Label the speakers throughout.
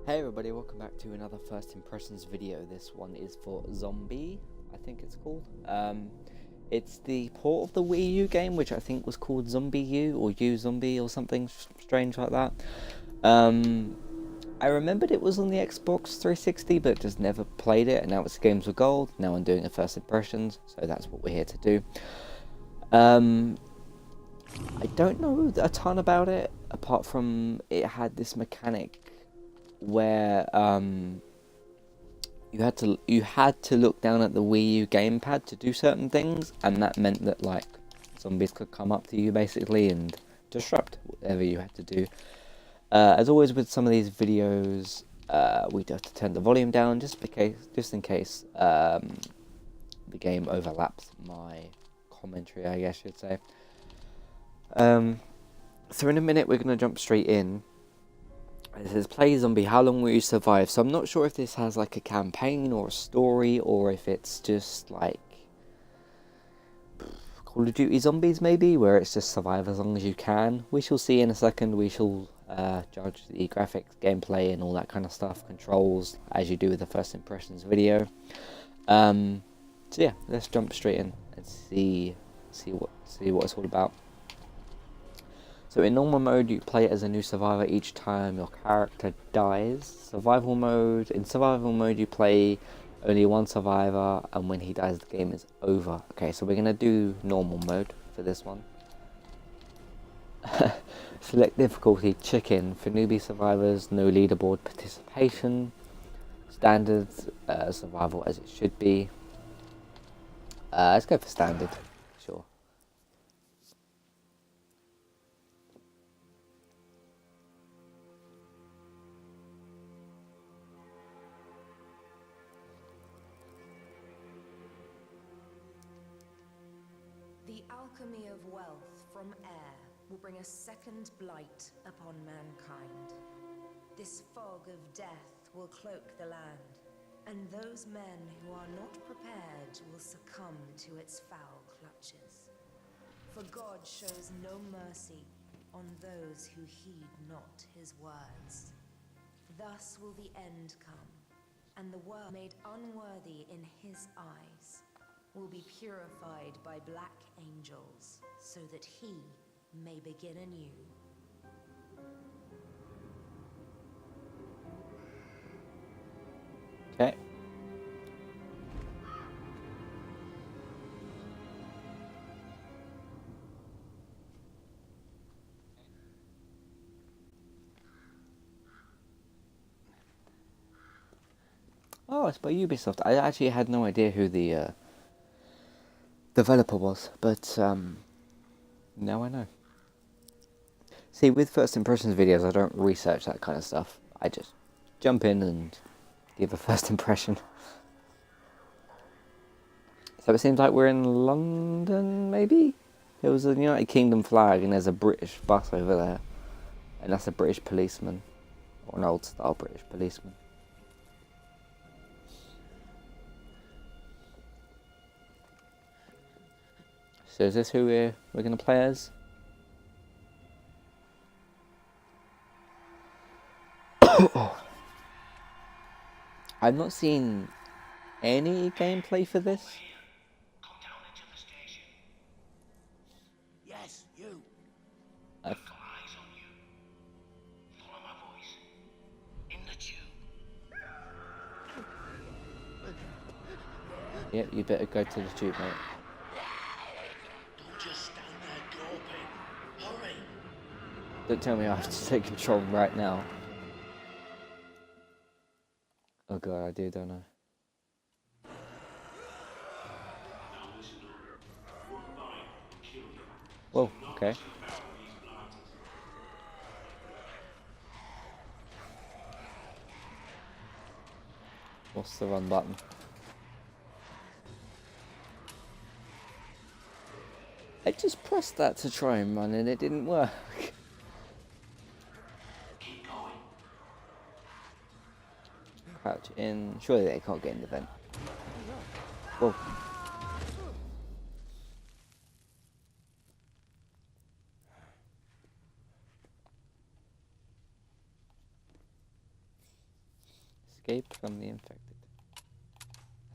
Speaker 1: Hey everybody, welcome back to another first impressions video. This one is for Zombi, I think it's called. It's the port of the Wii U game, which I think was called Zombie U or U Zombie or something strange like that. I remembered it was on the Xbox 360, but just never played it, and now it's Games with Gold. Now I'm doing a first impressions, so that's what we're here to do. I don't know a ton about it, apart from it had this mechanic where you had to look down at the Wii U gamepad to do certain things, and that meant that like zombies could come up to you basically and disrupt whatever you had to do. As always with some of these videos, we have to turn the volume down just in case the game overlaps my commentary, I guess you'd say. So in a minute we're gonna jump straight in. It says, play zombie, how long will you survive? So I'm not sure if this has like a campaign or a story, or if it's just like Call of Duty Zombies maybe, where it's just survive as long as you can. We shall see in a second. We shall judge the graphics, gameplay and all that kind of stuff, controls, as you do with the first impressions video. So yeah, let's jump straight in and see what it's all about. So in normal mode, you play as a new survivor each time your character dies. In survival mode, you play only one survivor, and when he dies, the game is over. Okay, so we're gonna do normal mode for this one. Select difficulty, chicken. For newbie survivors, no leaderboard participation. Standard, survival as it should be. Let's go for standard, sure.
Speaker 2: The alchemy of wealth from air will bring a second blight upon mankind. This fog of death will cloak the land, and those men who are not prepared will succumb to its foul clutches. For God shows no mercy on those who heed not his words. Thus will the end come, and the world made unworthy in his eyes will be purified by black angels, so that he may begin anew.
Speaker 1: Okay. Oh, it's by Ubisoft. I actually had no idea who the developer was, but now I know. See, with first impressions videos, I don't research that kind of stuff. I just jump in and give a first impression. So it seems like we're in London, maybe? There was a United Kingdom flag and there's a British bus over there. And that's a British policeman. Or an old style British policeman. So is this who we're going to play as? I've not seen any gameplay for this.
Speaker 3: Come down into the station. Yes, you.
Speaker 1: I've
Speaker 3: Got eyes on you. Follow my voice. In the tube.
Speaker 1: Yep, you better go to the tube, mate.
Speaker 3: Don't just stand there gawping. Hurry.
Speaker 1: Don't tell me I have to take control right now. Oh god, I do, don't I? Whoa, okay. What's the run button? I just pressed that to try and run and it didn't work.
Speaker 3: Keep going.
Speaker 1: Crouch in. Surely they can't get in the vent. Whoa. escape from the infected.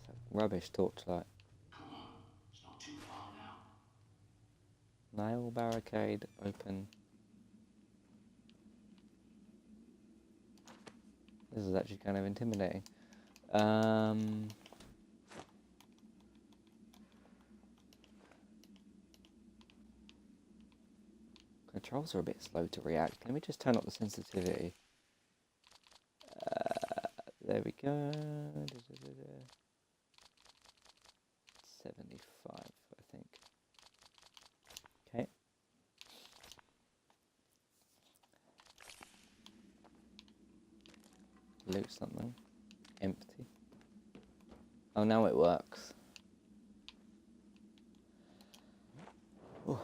Speaker 1: That's a rubbish torchlight.
Speaker 3: Come on, it's not too far now.
Speaker 1: Nile barricade open. This is actually kind of intimidating. Controls are a bit slow to react. Let me just turn up the sensitivity. There we go. 75, I think. Okay. Loot something. Empty. Oh, now it works. Ooh.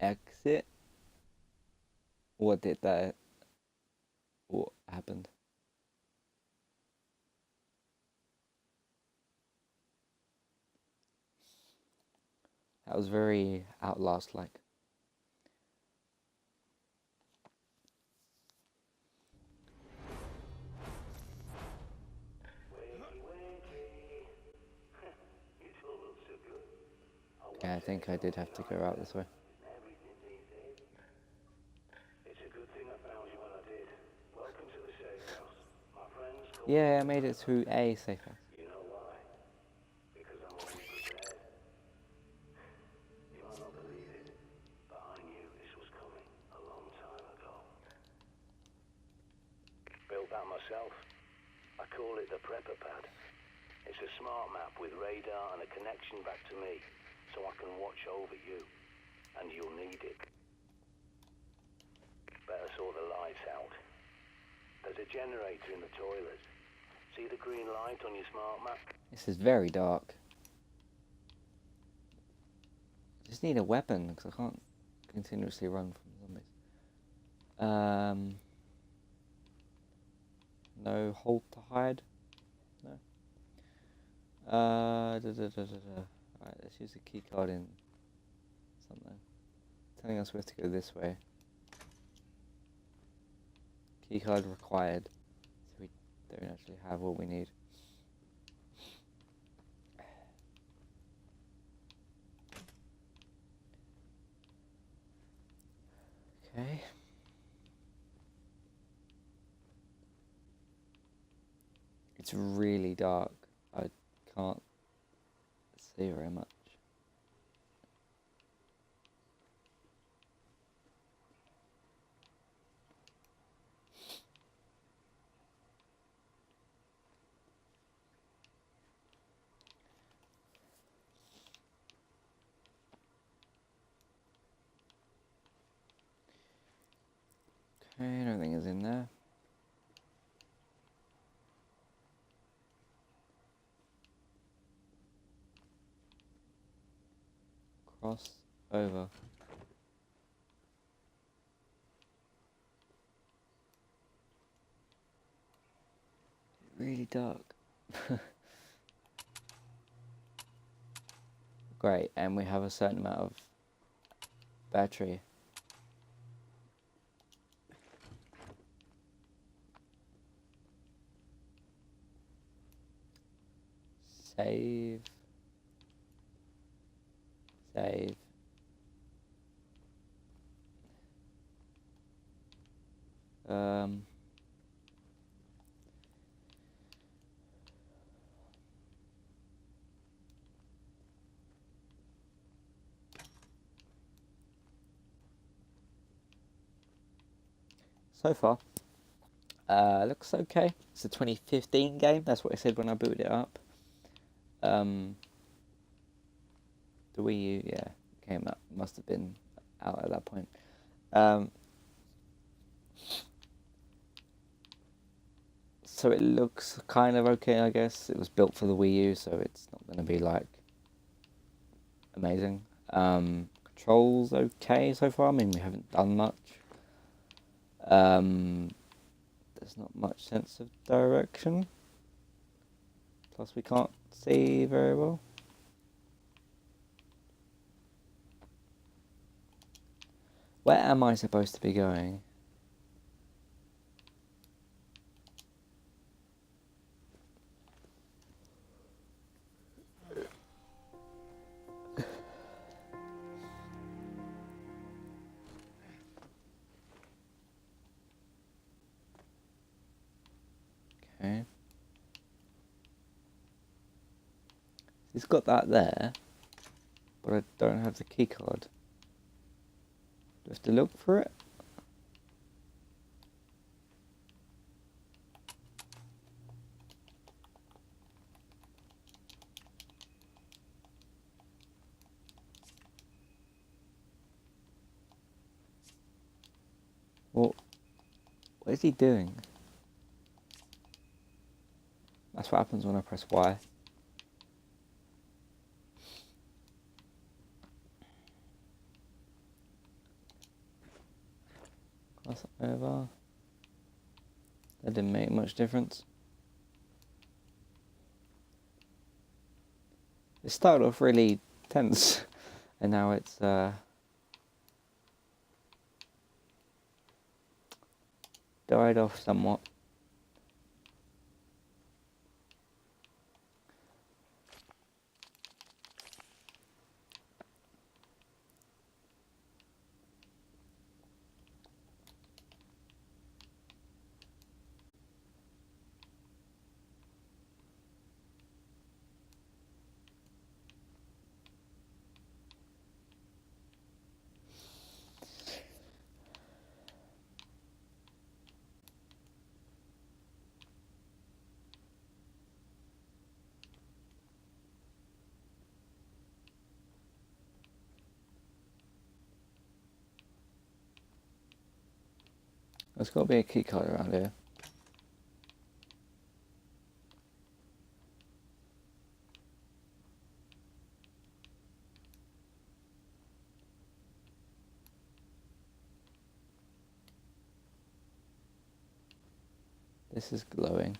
Speaker 1: Exit. What did that? What happened? That was very Outlast-like. Yeah, I think I did have to go out this way. Yeah, I made it through a safe house.
Speaker 3: You know why? Because I'm always prepared. You might not believe it, but I knew this was coming a long time ago. Built that myself. I call it the prepper pad. It's a smart map with radar and a connection back to me, so I can watch over you. And you'll need it. Better sort the lights out. There's a generator in the toilet. See the green light on your smart map?
Speaker 1: This is very dark. I just need a weapon because I can't continuously run from zombies. No hold to hide. No. Alright, let's use the key card in something. Telling us we have to go this way. Key card required. So we don't actually have what we need. Okay. It's really dark. I can't see very much. Okay, nothing is in there. Cross over. Really dark. Great, and we have a certain amount of battery. Save. Save. So far, looks okay. It's a 2015 game. That's what I said when I booted it up. The Wii U, yeah, came up. Must have been out at that point. So it looks kind of okay, I guess. It was built for the Wii U, so it's not going to be like amazing. Controls okay so far. I mean, we haven't done much. There's not much sense of direction. Plus we can't see very well. Where am I supposed to be going? Okay. It's got that there, but I don't have the key card. Do I have to look for it? What is he doing? That's what happens when I press Y. Cross over. That didn't make much difference. It started off really tense, and now it's died off somewhat. There's got to be a key card around here. This is glowing.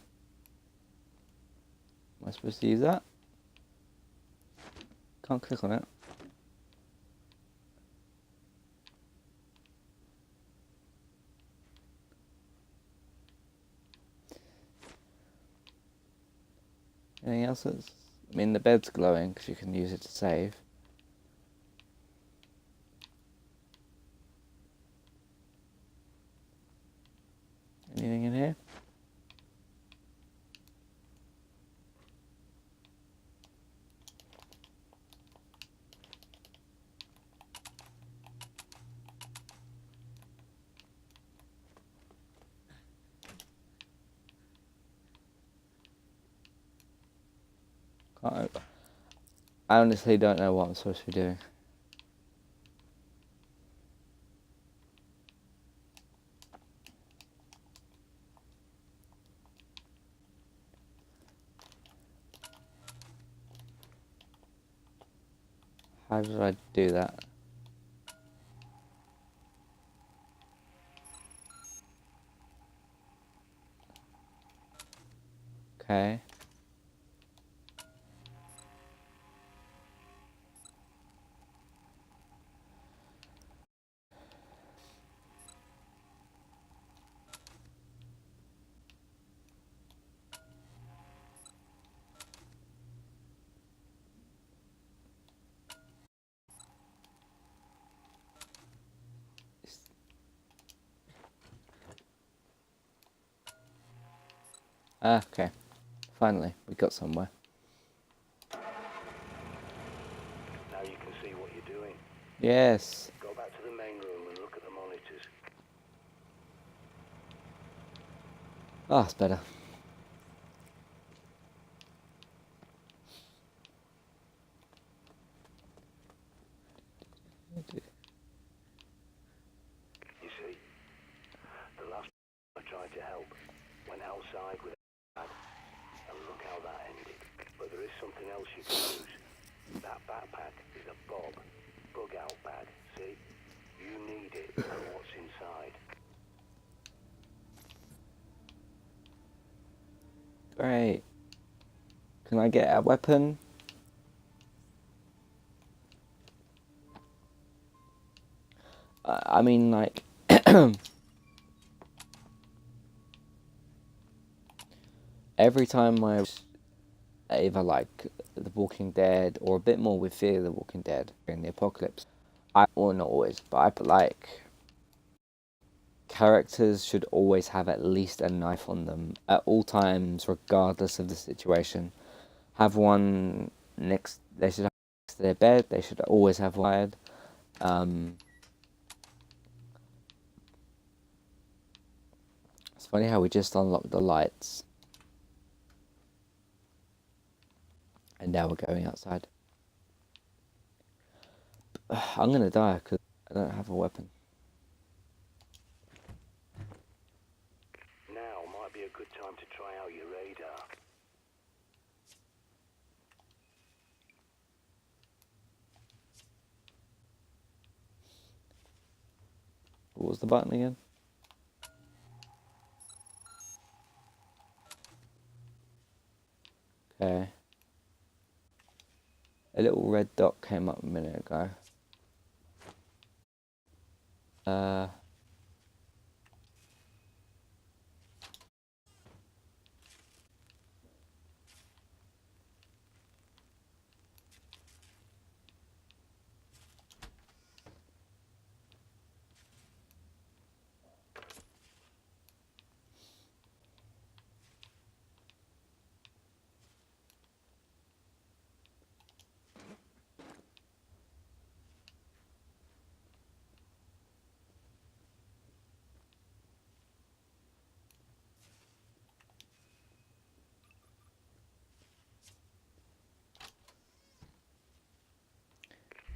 Speaker 1: Am I supposed to use that? Can't click on it. Anything else that's... I mean, the bed's glowing because you can use it to save. Anything in here? Can't... I honestly don't know what I'm supposed to be doing. How did I do that? Okay. Ah, okay. Finally, we got somewhere.
Speaker 3: Now you can see what you're doing.
Speaker 1: Yes.
Speaker 3: Go back to the main room and look at the monitors.
Speaker 1: Ah, it's better.
Speaker 3: You see, the last I tried to help went outside with a bag, and look how that ended. But there is something else you can use. That backpack is a bug out bag, see? You need it and what's inside.
Speaker 1: Great. Can I get a weapon? I mean, like... every time I was either like The Walking Dead or a bit more with Fear the Walking Dead during the apocalypse, or not always, but I like... characters should always have at least a knife on them at all times, regardless of the situation. Have one next. They should have next to their bed. They should always have wired. It's funny how we just unlocked the lights, and now we're going outside. I'm gonna die because I don't have a weapon.
Speaker 3: Now might be a good time to try out your radar.
Speaker 1: What was the button again? Okay. A little red dot came up a minute ago.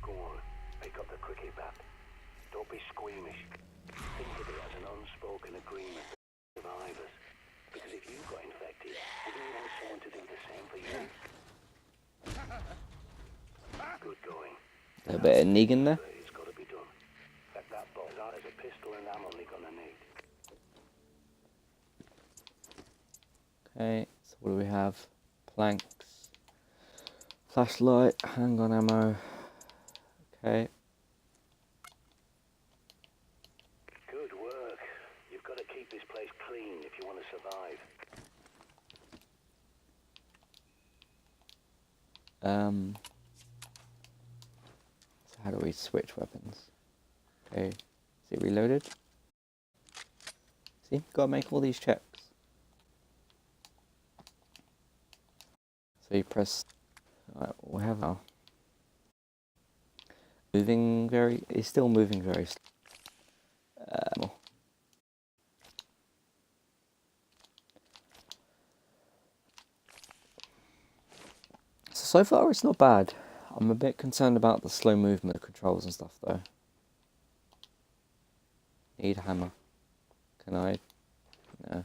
Speaker 3: Go on, pick up the cricket bat. Don't be squeamish. Think of it as an unspoken agreement with survivors. Because if you got infected, wouldn't you want someone to do the same for you? Good going.
Speaker 1: A bit of Negan there.
Speaker 3: It's got to be done. That box has a pistol and I'm only gonna need.
Speaker 1: Okay, so what do we have? Planks, flashlight, handgun ammo. Okay.
Speaker 3: Good work. You've got to keep this place clean if you want to survive.
Speaker 1: So how do we switch weapons? Okay. Is it reloaded? See, gotta make all these checks. So you press. Alright, we have now. Moving very. It's still moving very slow. So far it's not bad. I'm a bit concerned about the slow movement of controls and stuff though. Need a hammer. Can I? No.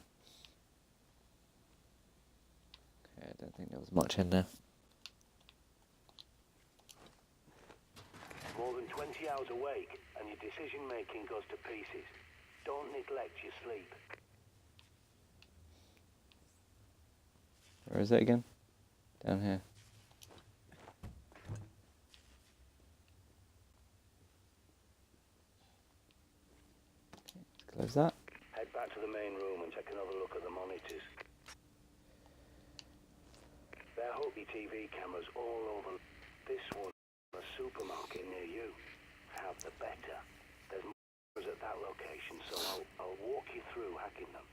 Speaker 1: Okay, I don't think there was much in there.
Speaker 3: More than 20 hours awake and your decision making goes to pieces. Don't neglect your sleep.
Speaker 1: Where is it again? Down here. Okay, let's close that.
Speaker 3: Head back to the main room and take another look at the monitors. There are Hobie TV cameras all over. This one, a supermarket near you. Have the better. There's more at that location, so I'll walk you through hacking them.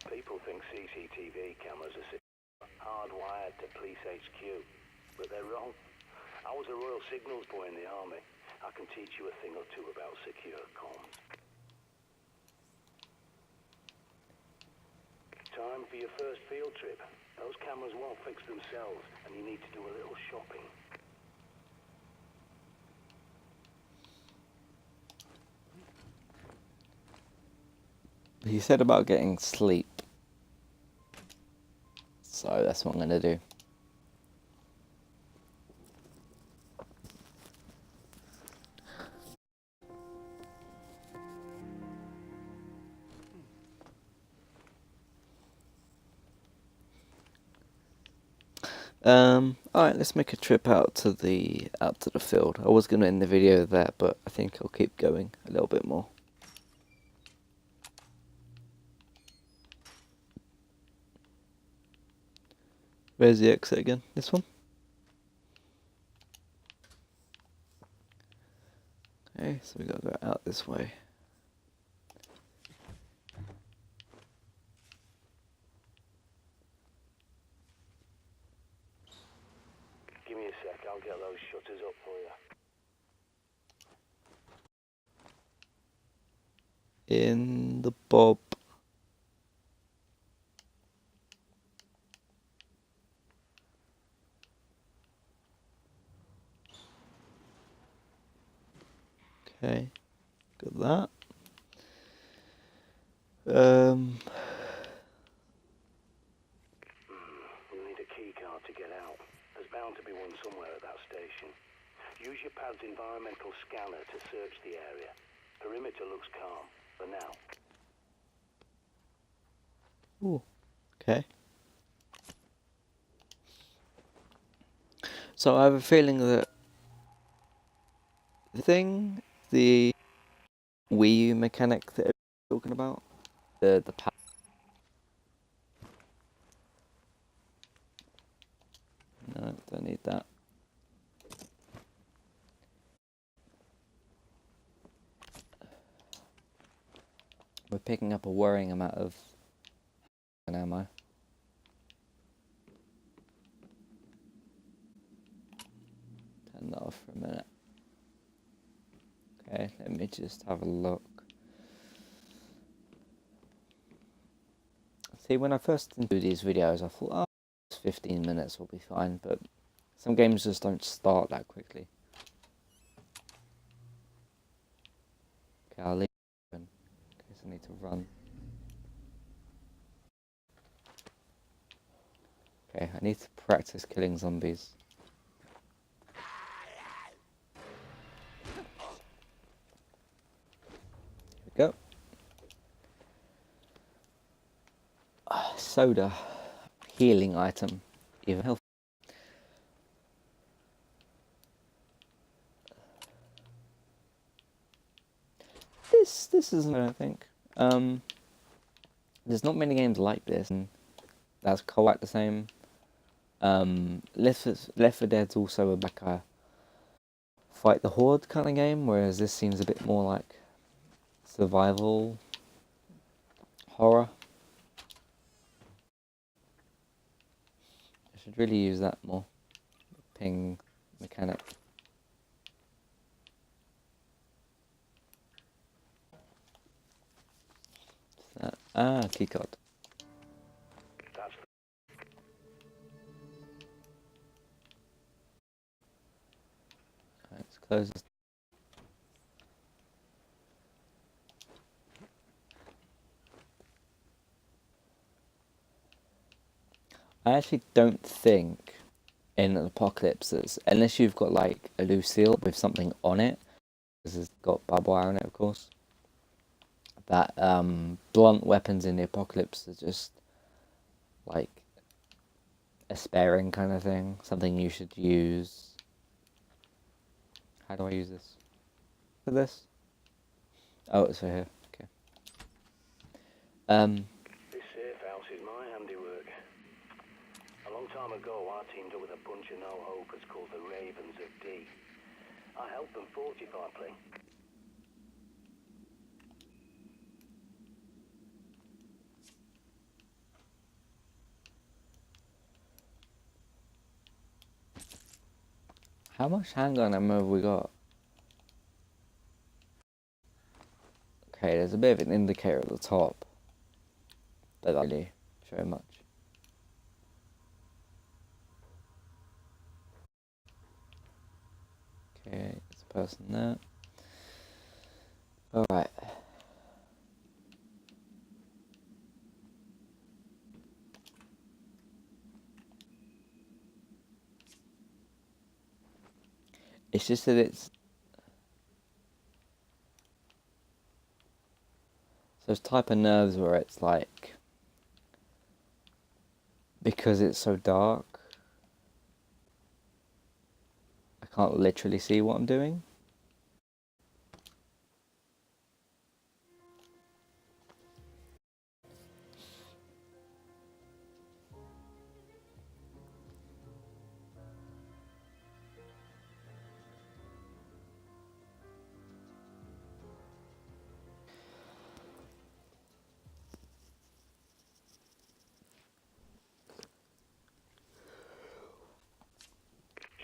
Speaker 3: People think CCTV cameras are hardwired to police HQ, but they're wrong. I was a Royal Signals boy in the army. I can teach you a thing or two about secure comms. Time for your first field trip. Those cameras won't fix themselves, and you need to do a little shopping.
Speaker 1: He said about getting sleep. So that's what I'm gonna do. Alright, let's make a trip out to the field. I was gonna end the video there, but I think I'll keep going a little bit more. Where's the exit again? This one? Okay, so we gotta go out this way.
Speaker 3: Give me a sec, I'll get those shutters up for you.
Speaker 1: In the bob. Okay, got that.
Speaker 3: You'll need a key card to get out. There's bound to be one somewhere at that station. Use your pad's environmental scanner to search the area. Perimeter looks calm, for now.
Speaker 1: Ooh, okay. So I have a feeling that the Wii U mechanic that everyone's talking about, the pad. No, don't need that. We're picking up a worrying amount of ammo. Turn that off for a minute. Okay, let me just have a look. See, when I first do these videos, I thought, oh, 15 minutes will be fine, but some games just don't start that quickly. Okay, I'll leave it open in case I need to run. Okay, I need to practice killing zombies. Here we go. Soda. Healing item. Even health. This isn't, I don't think. There's not many games like this, and that's quite the same. Left 4 Dead's also a fight the horde kind of game, whereas this seems a bit more like survival horror. I should really use that more. Ping mechanic. Keycard. Let's close this. I actually don't think in an apocalypse, unless you've got like a Lucille with something on it, because it's got barbed wire on it, of course, that blunt weapons in the apocalypse are just like a sparing kind of thing, something you should use. How do I use this? For this? Oh, it's for here. Okay.
Speaker 3: This safe house is my handiwork. A long time ago, I teamed up with a bunch of no-hopers called the Ravens of D. I helped them fortify things.
Speaker 1: How much handgun ammo have we got? Okay, there's a bit of an indicator at the top. That doesn't really show much. Okay, there's a person there. Alright. It's just that it's those type of nerves where it's like, because it's so dark, can't literally see what I'm doing.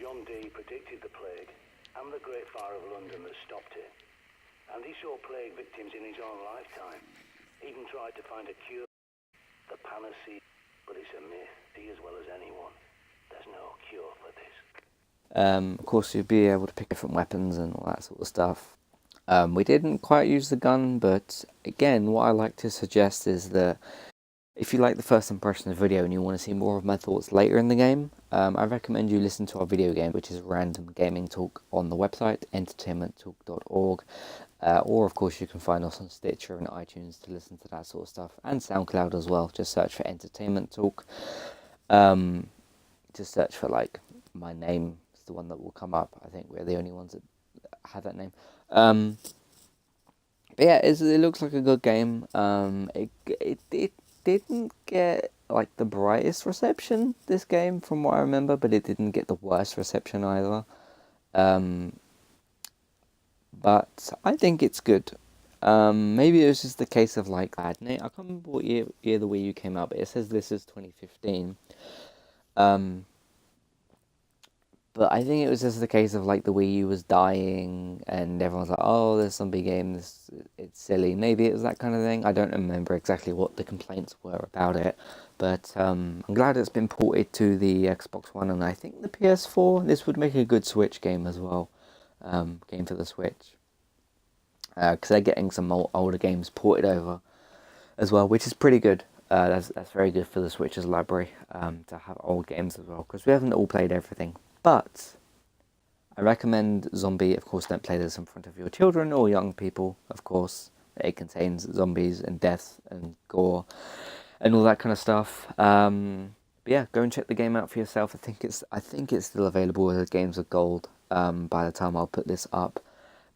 Speaker 3: John Dee predicted the plague and the Great Fire of London that stopped it. And he saw plague victims in his own lifetime. Even tried to find a cure, the panacea, but it's a myth, he as well as anyone. There's no cure for this.
Speaker 1: Of course, you'd be able to pick different weapons and all that sort of stuff. We didn't quite use the gun, but again, what I like to suggest is that if you like the first impression of the video and you want to see more of my thoughts later in the game, I recommend you listen to our video game, which is Random Gaming Talk on the website, entertainmenttalk.org. Or, of course, you can find us on Stitcher and iTunes to listen to that sort of stuff, and SoundCloud as well. Just search for Entertainment Talk. Just search for, like, my name is the one that will come up. I think we're the only ones that have that name. But yeah, it looks like a good game. It didn't get like the brightest reception, this game, from what I remember, but it didn't get the worst reception either. But I think it's good. Maybe it was just the case of like I can't remember what year the Wii U came out, but it says this is 2015. But I think it was just the case of like the Wii U was dying and everyone's like, oh, this zombie game, it's silly. Maybe it was that kind of thing. I don't remember exactly what the complaints were about it. But I'm glad it's been ported to the Xbox One and I think the PS4. This would make a good Switch game as well. Game for the Switch. Because they're getting some older games ported over as well, which is pretty good. That's very good for the Switch's library to have old games as well. Because we haven't all played everything. But I recommend Zombie. Of course, don't play this in front of your children or young people, of course. It contains zombies and death and gore and all that kind of stuff. But yeah, go and check the game out for yourself. I think it's still available as Games of Gold by the time I'll put this up.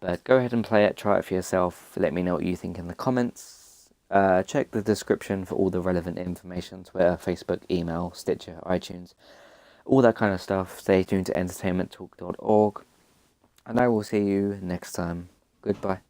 Speaker 1: But go ahead and play it, try it for yourself. Let me know what you think in the comments. Check the description for all the relevant information: Twitter, Facebook, email, Stitcher, iTunes. All that kind of stuff. Stay tuned to entertainmenttalk.org. And I will see you next time. Goodbye.